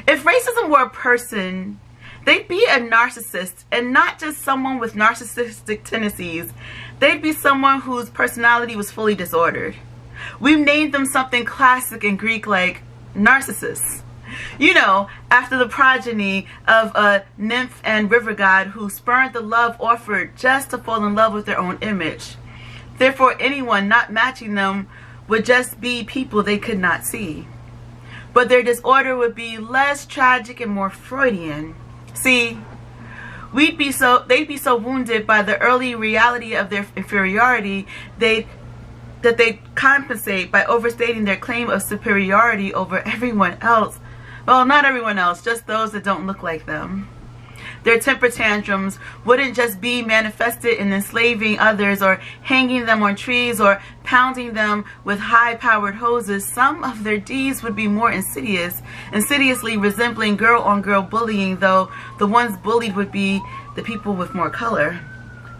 If racism were a person, they'd be a narcissist, and not just someone with narcissistic tendencies. They'd be someone whose personality was fully disordered. We've named them something classic in Greek like Narcissus. You know, after the progeny of a nymph and river god who spurned the love offered just to fall in love with their own image. Therefore, anyone not matching them would just be people they could not see. But their disorder would be less tragic and more Freudian. See, they'd be so wounded by the early reality of their inferiority that they'd compensate by overstating their claim of superiority over everyone else. Well, not everyone else, just those that don't look like them. Their temper tantrums wouldn't just be manifested in enslaving others or hanging them on trees or pounding them with high-powered hoses. Some of their deeds would be more insidiously resembling girl-on-girl bullying, though the ones bullied would be the people with more color.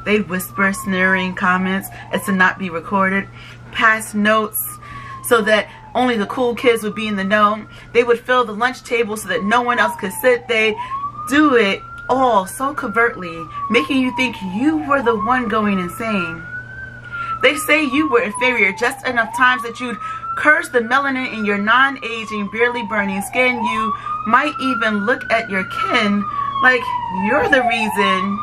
They'd whisper sneering comments as to not be recorded, pass notes so that only the cool kids would be in the know. They would fill the lunch table so that no one else could sit. They'd do it all so covertly, making you think you were the one going insane. They say you were inferior just enough times that you'd curse the melanin in your non-aging, barely burning skin. You might even look at your kin like you're the reason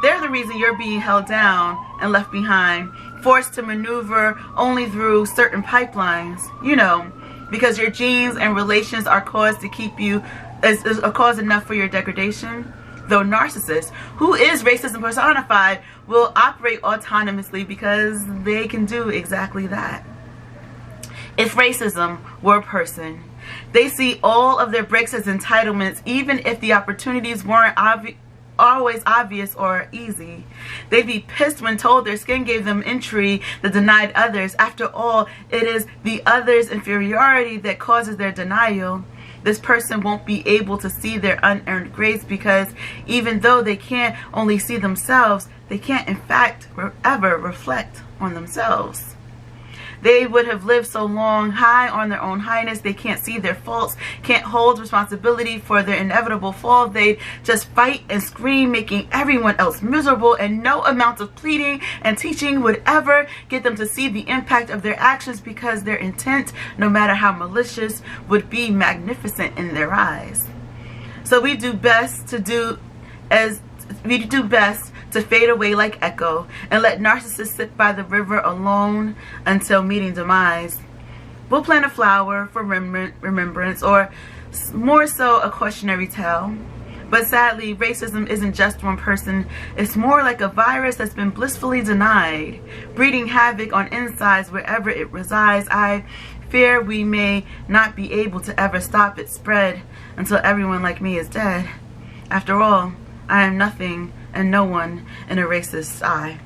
they're the reason you're being held down and left behind, forced to maneuver only through certain pipelines, you know, because your genes and relations are cause to keep you is a cause enough for your degradation. Though narcissists, who is racism personified, will operate autonomously because they can do exactly that. If racism were a person, they see all of their breaks as entitlements, even if the opportunities weren't always obvious or easy. They'd be pissed when told their skin gave them entry that denied others. After all, it is the other's inferiority that causes their denial. This person won't be able to see their unearned grace because even though they can't only see themselves, they can't in fact ever reflect on themselves. They would have lived so long high on their own highness, they can't see their faults, can't hold responsibility for their inevitable fall. They'd just fight and scream, making everyone else miserable, and no amount of pleading and teaching would ever get them to see the impact of their actions because their intent, no matter how malicious, would be magnificent in their eyes. So we do best to fade away like echo and let narcissists sit by the river alone until meeting demise. We'll plant a flower for remembrance, or more so a cautionary tale. But sadly, racism isn't just one person. It's more like a virus that's been blissfully denied, breeding havoc on insides wherever it resides. I fear we may not be able to ever stop its spread until everyone like me is dead. After all, I am nothing and no one in a racist's eye.